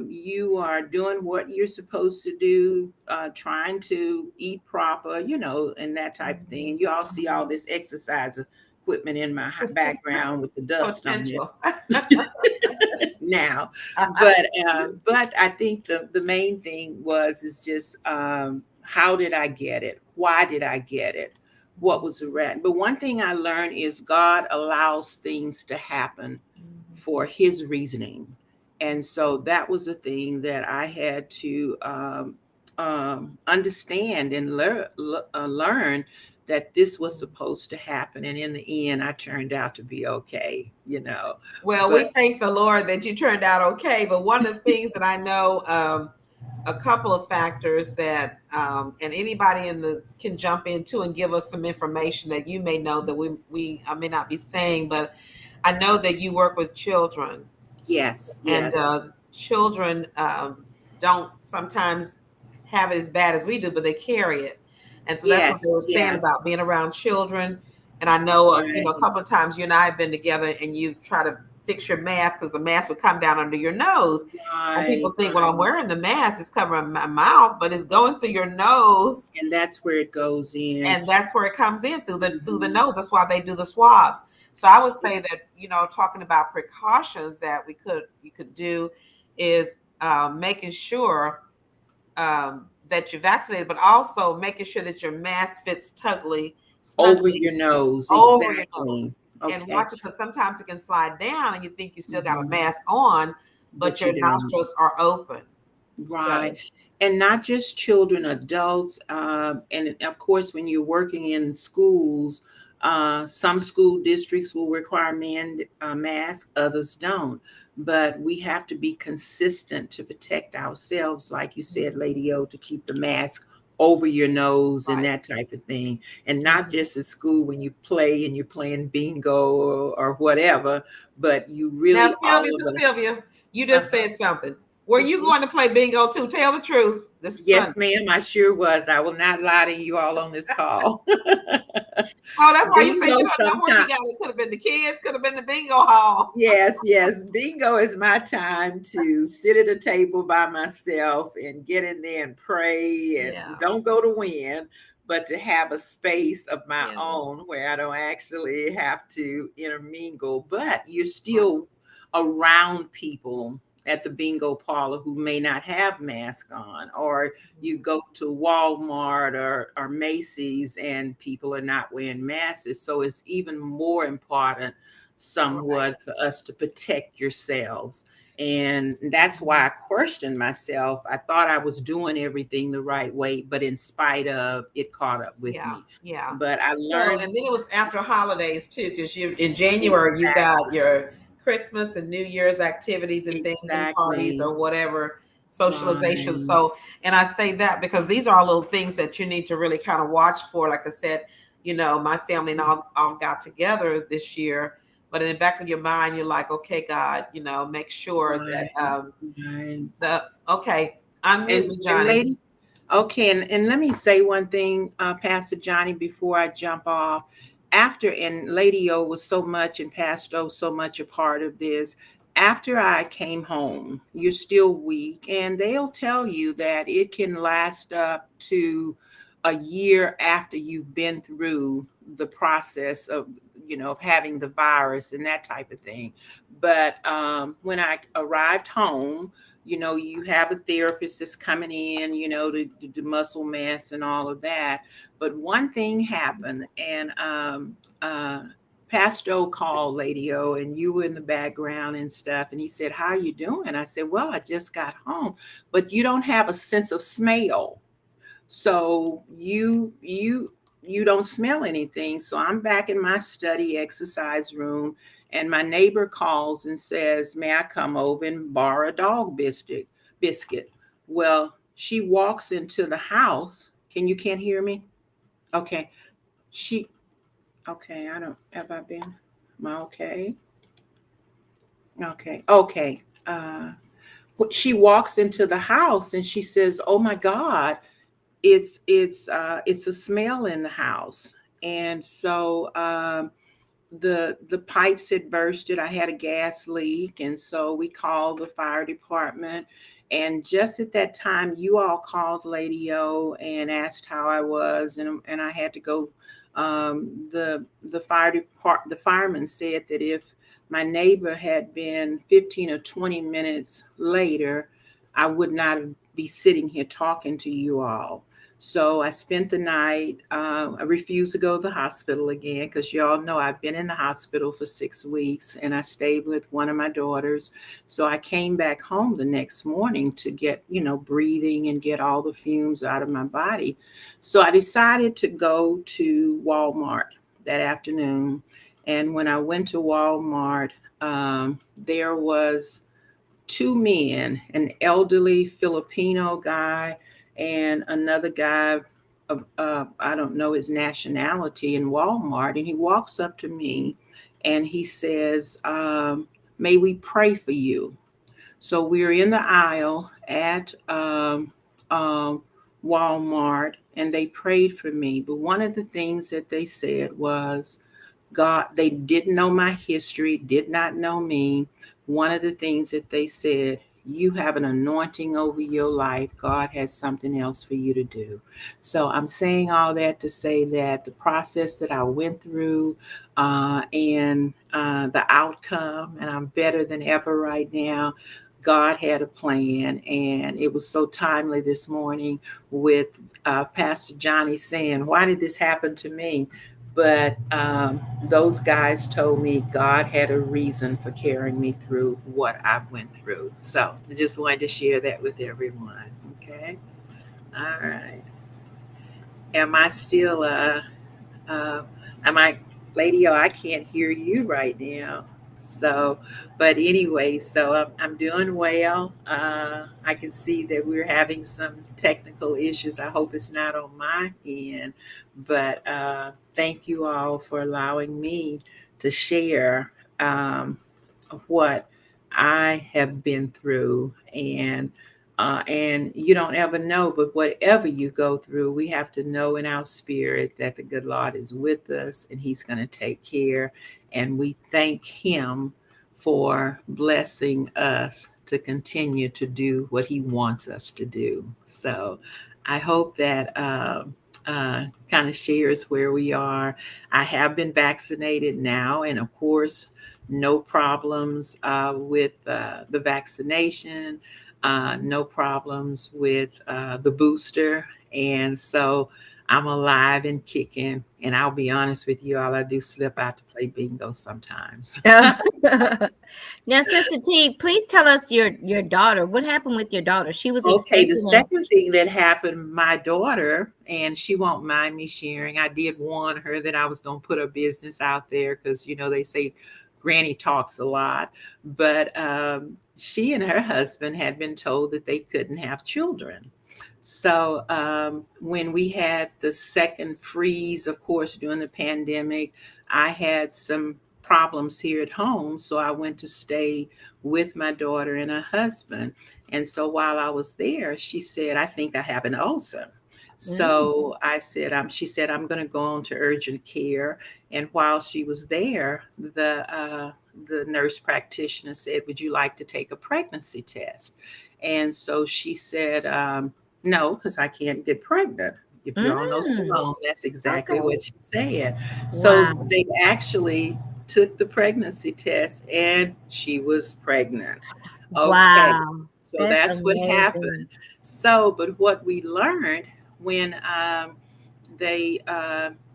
You are doing what you're supposed to do, trying to eat proper, and that type of thing. And you all see all this exercise equipment in my background with the dust on it now. But I think the main thing is just how did I get it? Why did I get it? What was around? But one thing I learned is God allows things to happen for his reasoning. And so that was a thing that I had to understand and learn that this was supposed to happen. And in the end, I turned out to be okay, Well, we thank the Lord that you turned out okay. But one of the things that I know, a couple of factors that, and anybody can jump into and give us some information that you may know that I may not be saying, but I know that you work with children. Yes. And children don't sometimes have it as bad as we do, but they carry it. And so that's what they were saying about being around children. And I know, a couple of times you and I have been together and you try to fix your mask because the mask would come down under your nose. And people think, well, I'm wearing the mask, it's covering my mouth, but it's going through your nose. And that's where it goes in. And that's where it comes in through the nose. That's why they do the swabs. So I would say that, talking about precautions that you could do is making sure that you're vaccinated, but also making sure that your mask fits snugly over your nose. Over your nose. Okay. And watch it, because sometimes it can slide down and you think you still got a mask on, but your nostrils are open. Right. So. And not just children, adults. And of course, when you're working in schools, some school districts will require masks, others don't. But we have to be consistent to protect ourselves, like you said, Lady O, to keep the mask over your nose and that type of thing. And not just at school when you play and you're playing bingo or whatever, but you really... Now, Sylvia, you just said something. Were you going to play bingo too? Tell the truth. Yes, ma'am, I sure was. I will not lie to you all on this call. Oh, that's why you say you don't know where you got it. Could have been the kids, could have been the bingo hall. Yes. Bingo is my time to sit at a table by myself and get in there and pray and don't go to win, but to have a space of my own where I don't actually have to intermingle, but you're still around people at the bingo parlor who may not have masks on, or you go to Walmart or Macy's and people are not wearing masks. So it's even more important somewhat for us to protect yourselves. And that's why I questioned myself. I thought I was doing everything the right way, but in spite of, it caught up with me. Yeah. But I learned. And then it was after holidays too, because in January, you got your Christmas and New Year's activities and things and parties or whatever, socialization. Right. So, and I say that because these are little things that you need to really kind of watch for. Like I said, my family and all got together this year, but in the back of your mind, you're like, okay, God, make sure that I'm with Johnny. Okay, and let me say one thing, Pastor Johnny, before I jump off. And Lady O was so much, and Pastor O so much a part of this. After I came home, you're still weak, and they'll tell you that it can last up to a year after you've been through the process of having the virus and that type of thing. But when I arrived home, you have a therapist that's coming in, to do muscle mass and all of that. But one thing happened, and Pastor O called, Lady O, and you were in the background and stuff. And he said, "How you doing?" I said, "Well, I just got home, but you don't have a sense of smell. So you don't smell anything." So I'm back in my study exercise room, and my neighbor calls and says, "May I come over and borrow a dog biscuit?" Well, she walks into the house. Can't hear me? Okay. She okay, I don't have I been am I okay? Okay. Okay. She walks into the house and she says, "Oh my God, it's a smell in the house." And so the pipes had bursted. I had a gas leak, and so we called the fire department. And just at that time, you all called, Lady O, and asked how I was, and I had to go. The fireman said that if my neighbor had been 15 or 20 minutes later, I would not be sitting here talking to you all. So I spent the night. I refused to go to the hospital again because you all know I've been in the hospital for 6 weeks, and I stayed with one of my daughters. So I came back home the next morning to get, breathing and get all the fumes out of my body. So I decided to go to Walmart that afternoon. And when I went to Walmart, there was two men, an elderly Filipino guy and another guy, I don't know his nationality, in Walmart. And he walks up to me and he says, "May we pray for you?" So we're in the aisle at Walmart, and they prayed for me. But one of the things that they said was, God, they didn't know my history, did not know me. One of the things that they said, "You have an anointing over your life. God has something else for you to do." So I'm saying all that to say that the process that I went through and the outcome, and I'm better than ever right now. God had a plan, and it was so timely this morning with Pastor Johnny saying, "Why did this happen to me?" But those guys told me God had a reason for carrying me through what I went through. So I just wanted to share that with everyone. Okay. All right. Am I still, am I, Lady O, I can't hear you right now. So, but anyway, so I'm doing well. I can see that we're having some technical issues. I hope it's not on my end, but thank you all for allowing me to share what I have been through. And you don't ever know, but whatever you go through, we have to know in our spirit that the good Lord is with us and He's going to take care. And we thank Him for blessing us to continue to do what He wants us to do. So I hope that kind of shares where we are. I have been vaccinated now, and of course, no problems with the vaccination. No problems with the booster. And so I'm alive and kicking. And I'll be honest with you, all I do slip out to play bingo sometimes. Now, Sister T, please tell us your daughter. What happened with your daughter? She was okay. The second thing that happened, my daughter, and she won't mind me sharing, I did warn her that I was going to put her business out there because, they say Granny talks a lot, but she and her husband had been told that they couldn't have children. So when we had the second freeze, of course, during the pandemic, I had some problems here at home. So I went to stay with my daughter and her husband. And so while I was there, she said, "I think I have an ulcer." So I said, she said, "I'm going to go on to urgent care." And while she was there, the nurse practitioner said, "Would you like to take a pregnancy test?" And so she said, "No, because I can't get pregnant." If you all know Simone, that's exactly what she said. So they actually took the pregnancy test and she was pregnant. Okay. Wow. So that's what happened. So, but what we learned when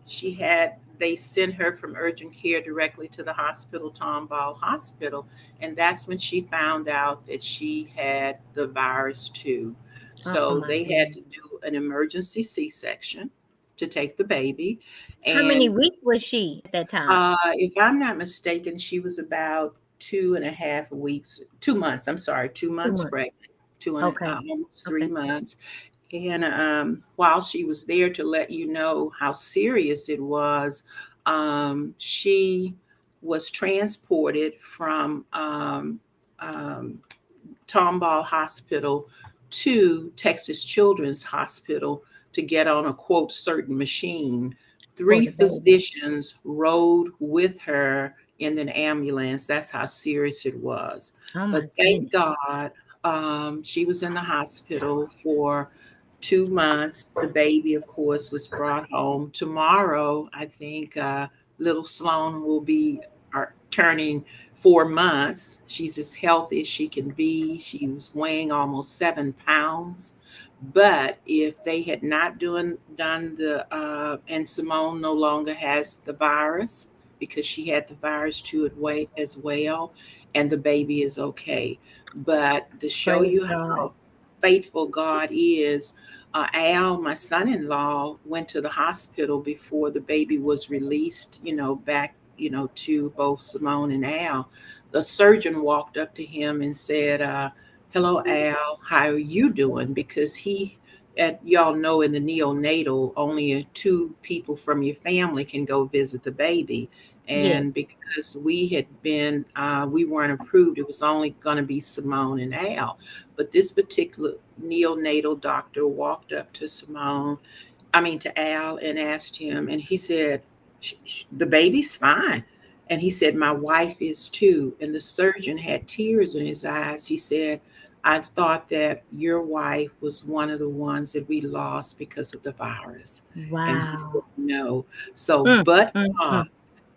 she had they sent her from urgent care directly to the hospital, Tomball Hospital. And that's when she found out that she had the virus too. Oh So my they had goodness. to do an emergency C-section to take the baby. How many And weeks was she at that time? if I'm not mistaken, she was about 2.5 weeks, 2 months. I'm sorry, 2 months 2 months. pregnant, Okay. almost Okay. 3 months. And while she was there, to let you know how serious it was, she was transported from um, Tomball Hospital to Texas Children's Hospital to get on a quote certain machine. For Three the baby. physicians rode with her in an ambulance. That's how serious it was. Oh my But thank goodness. God, she was in the hospital for 2 months. The baby, of course, was brought home. Tomorrow, I think little Sloan will be turning 4 months. She's as healthy as she can be. She was weighing almost 7 pounds. But if they had not done the, and Simone no longer has the virus because she had the virus too as well, and the baby is okay. But to show Praise you God. how faithful God is, Al, my son-in-law, went to the hospital before the baby was released, back, to both Simone and Al. The surgeon walked up to him and said, hello, Al, how are you doing? Because y'all know in the neonatal, only two people from your family can go visit the baby. Yes. And because we weren't approved, it was only going to be Simone and Al. But this particular neonatal doctor walked up to to Al, and asked him, and he said, the baby's fine. And he said, my wife is too. And the surgeon had tears in his eyes. He said, I thought that your wife was one of the ones that we lost because of the virus. And he said, Wow. no. So, Mm, but mm, God, mm.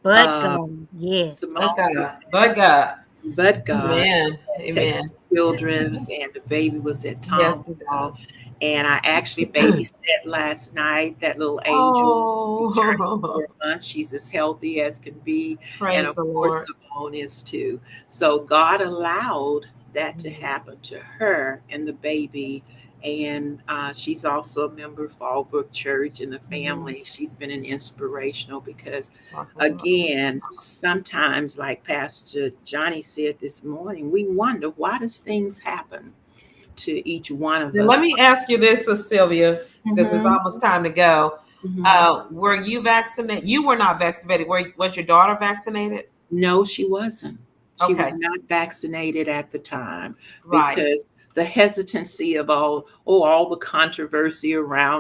But uh, God, yes. But Simone, God, but God. but God, Amen. Amen. Texas Children's, and the baby was at Yes, he Tomball. does. And I actually babysat last night that little angel. She turned Oh, 4 months. She's as healthy as can be. And praise of the course, Lord. Simone is too. So God allowed that to happen to her and the baby. And she's also a member of Fallbrook Church and the Mhm. family. She's been an inspirational because, Talk about again, sometimes, like Pastor Johnny said this morning, we wonder, why does things happen to each one of Now, let us? me ask you this, Sylvia, because it's Mhm, almost time to go. mhm. Were you vaccinated? You were not vaccinated. Was your daughter vaccinated? No, she wasn't. She Okay, was not vaccinated at the time right, because the hesitancy of all the controversy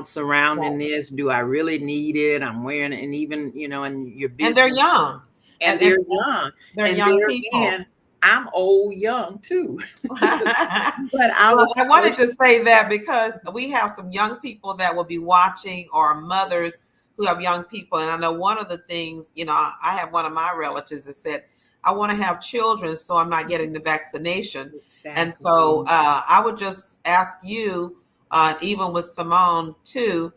surrounding right. this. Do I really need it? I'm wearing it, and even, in your And they're business, young, and and they're young. they're And young there people. again, I'm old young too. But I Well, was I wanted to fortunate. say that because we have some young people that will be watching, or mothers who have young people. And I know one of the things, I have one of my relatives that said, I want to have children, so I'm not getting the vaccination. And so Exactly. I would just ask you, even with Simone too,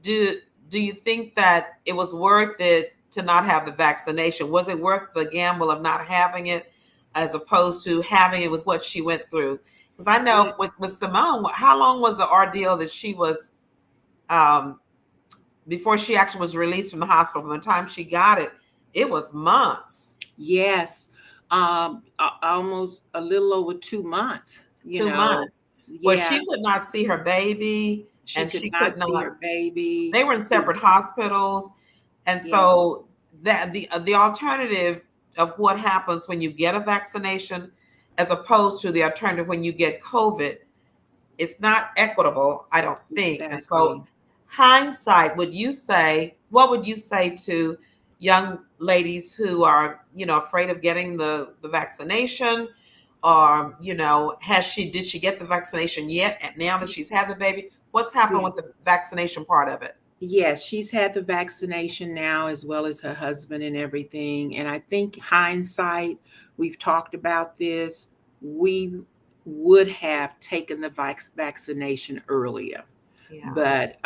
do do you think that it was worth it to not have the vaccination? Was it worth the gamble of not having it as opposed to having it with what she went through? Because I know Yeah. with Simone, how long was the ordeal that she was um, before she actually was released from the hospital? From the time she got it, it was months, Yes. Almost a little over 2 months, 2 months, where Yeah, she could not see her baby, she and could she could not see not. her baby. They were in separate hospitals, and Yes, so that the alternative of what happens when you get a vaccination as opposed to the alternative when you get COVID, it's not equitable, I don't think. And so, exactly. hindsight, what would you say to young ladies who are, afraid of getting the vaccination? Or, did she get the vaccination yet? And now that she's had the baby, what's happened with Yes. the vaccination part of it? Yes, she's had the vaccination now, as well as her husband and everything. And I think hindsight, we've talked about this, we would have taken the vaccination earlier. Yeah. But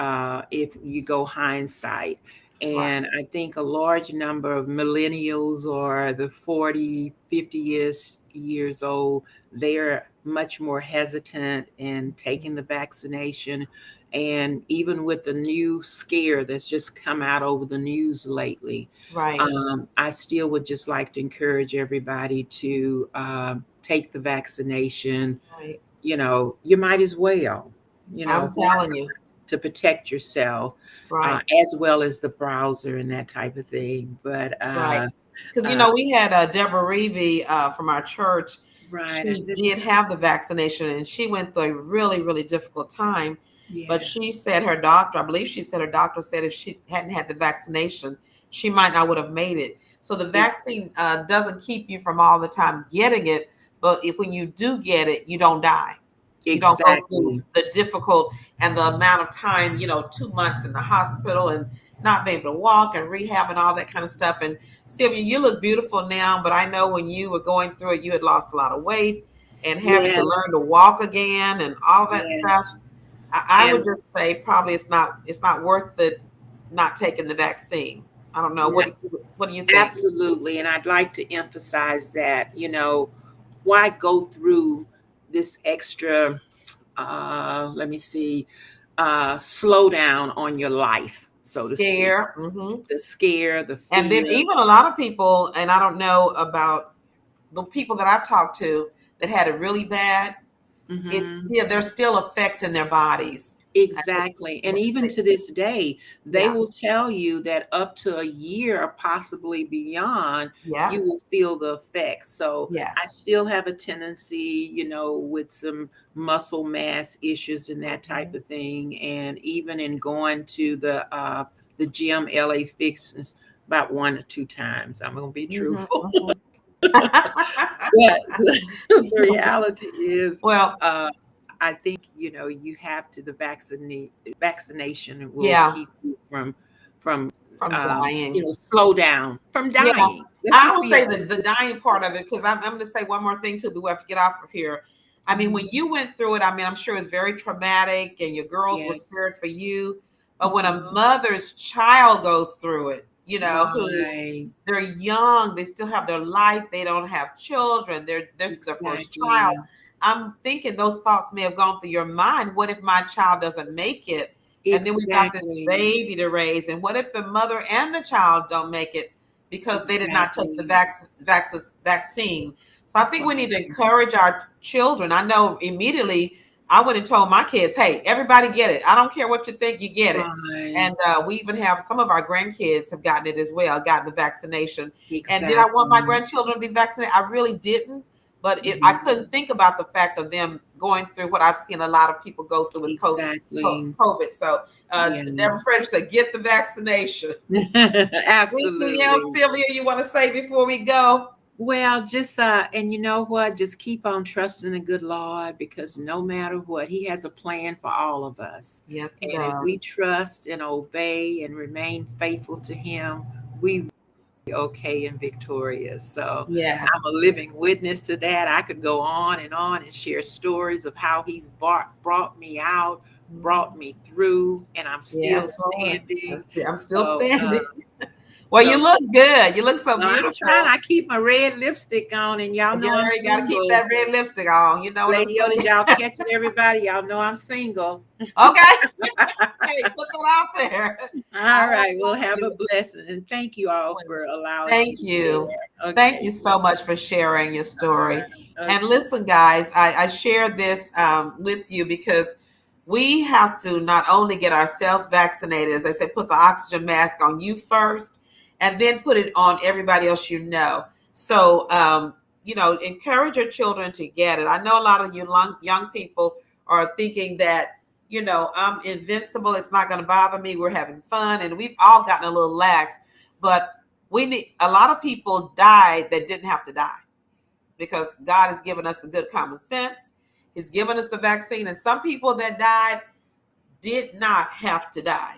if you go hindsight, And I think a large number of millennials or the 40, 50 years old, they're much more hesitant in taking the vaccination. And even with the new scare that's just come out over the news lately, I still would just like to encourage everybody to take the vaccination. You know, you might as well, you know, I'm telling you, to protect yourself, as well as the browser and that type of thing. But because you know, we had Deborah Reevy from our church. She did have the vaccination, and she went through a really, really difficult time. But she said her doctor, I believe she said her doctor said if she hadn't had the vaccination, she might not would have made it. So the vaccine doesn't keep you from all the time getting it, but when you do get it, you don't die. You don't go through the difficult and the amount of time, you know, 2 months in the hospital and not being able to walk and rehab and all that kind of stuff. And Sylvia, you look beautiful now, but I know when you were going through it, you had lost a lot of weight and having to learn to walk again and all that stuff. I would just say probably it's not worth it not taking the vaccine. I don't know. What do you think? Absolutely. And I'd like to emphasize that, you know, why go through this extra, let me see, slow down on your life, so to speak. The scare, the fear. And then even a lot of people, and I don't know about the people that I've talked to that had it really bad, there's still effects in their bodies. Exactly. And even to this day, they will tell you that up to a year or possibly beyond, you will feel the effects. So I still have a tendency, you know, with some muscle mass issues and that type of thing. And even in going to the gym, LA Fitness, about 1 or 2 times, I'm going to be truthful. But the reality is, I think, you know, you have to, the vaccination will keep you from dying. You know, slow down from dying. I would say the dying part of it, because I'm going to say one more thing too, but we have to get off of here. I mean, when you went through it, I mean, I'm sure it's very traumatic and your girls were scared for you. But when a mother's child goes through it, you know, who they're young, they still have their life, they don't have children, this is their first child. I'm thinking those thoughts may have gone through your mind. What if my child doesn't make it? And then we got this baby to raise. And what if the mother and the child don't make it because they did not take the vaccine? So I think we need to encourage our children. I know immediately I went and told my kids, hey, everybody get it. I don't care what you think, you get it. And we even have some of our grandkids have gotten it as well, gotten the vaccination. And did I want my grandchildren to be vaccinated? I really didn't. But I couldn't think about the fact of them going through what I've seen a lot of people go through with COVID. So Deborah Frederick said, get the vaccination. Absolutely. Anything else, Sylvia, you want to say before we go? Well, just, and you know what, just keep on trusting the good Lord, because no matter what, he has a plan for all of us. Yes, and if we trust and obey and remain faithful to him, we okay and victorious. So I'm a living witness to that. I could go on and share stories of how he's brought me out, brought me through, and I'm still standing. I'm still standing. Well, you look good. You look so beautiful. I'm trying. I keep my red lipstick on, and y'all know I'm single. You gotta keep that red lipstick on. You know what I'm saying? Y'all catching everybody. Y'all know I'm single. Okay. Hey, put that out there. All right. Well, have a blessing, and thank you all for allowing. Thank you. Thank you so much for sharing your story. And listen, guys, I shared this with you because we have to not only get ourselves vaccinated, as I said, put the oxygen mask on you first, and then put it on everybody else you know. So, you know, encourage your children to get it. I know a lot of you young people are thinking that, you know, I'm invincible. It's not going to bother me. We're having fun. And we've all gotten a little lax. But a lot of people died that didn't have to die, because God has given us a good common sense. He's given us the vaccine. And some people that died did not have to die.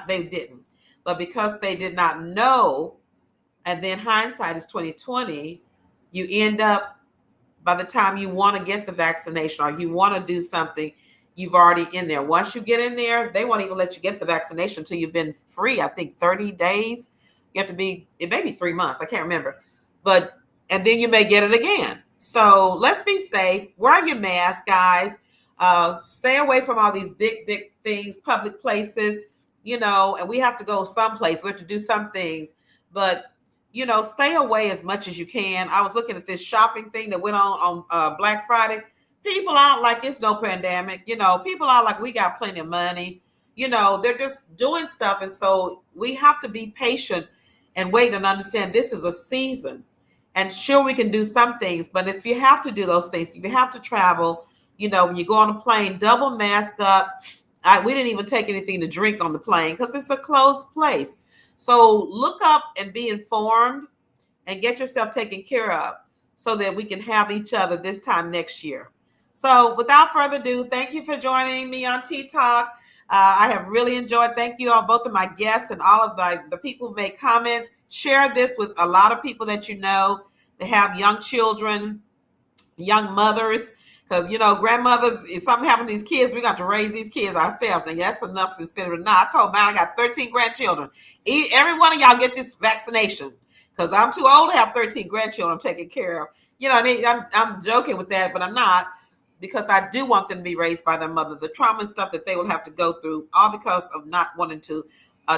They didn't. But because they did not know, and then hindsight is 2020, you end up, by the time you want to get the vaccination or you want to do something, you've already in there. Once you get in there, they won't even let you get the vaccination until you've been free. I think 30 days. You have to be, it may be 3 months. I can't remember. But, and then you may get it again. So let's be safe. Wear your mask, guys. Stay away from all these big things, public places, you know, and we have to go someplace. We have to do some things, but you know, stay away as much as you can. I was looking at this shopping thing that went on Black Friday. People aren't like it's no pandemic. You know, people are like, we got plenty of money. You know, they're just doing stuff. And so we have to be patient and wait and understand this is a season. And sure, we can do some things, but if you have to do those things, if you have to travel, you know, when you go on a plane, double mask up. We didn't even take anything to drink on the plane because it's a closed place. So look up and be informed and get yourself taken care of so that we can have each other this time next year. So without further ado, thank you for joining me on Tea Talk. I have really enjoyed. Thank you all, both of my guests and all of the people who made comments. Share this with a lot of people that you know that have young children, young mothers. Because, you know, grandmothers, if something happened to these kids, we got to raise these kids ourselves. And that's enough to consider. Now, I told man I got 13 grandchildren. Every one of y'all get this vaccination. Because I'm too old to have 13 grandchildren I'm taking care of. You know, I'm joking with that, but I'm not. Because I do want them to be raised by their mother. The trauma and stuff that they will have to go through, all because of not wanting to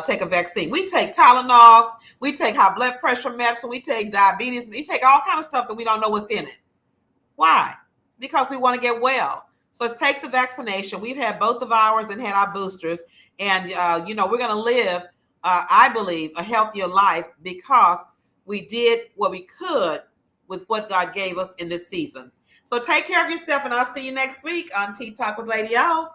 take a vaccine. We take Tylenol. We take high blood pressure medicine. We take diabetes. We take all kind of stuff that we don't know what's in it. Why? Because we want to get well. So let's take the vaccination. We've had both of ours and had our boosters. And, you know, we're going to live, I believe, a healthier life because we did what we could with what God gave us in this season. So take care of yourself, and I'll see you next week on Tea Talk with Lady O.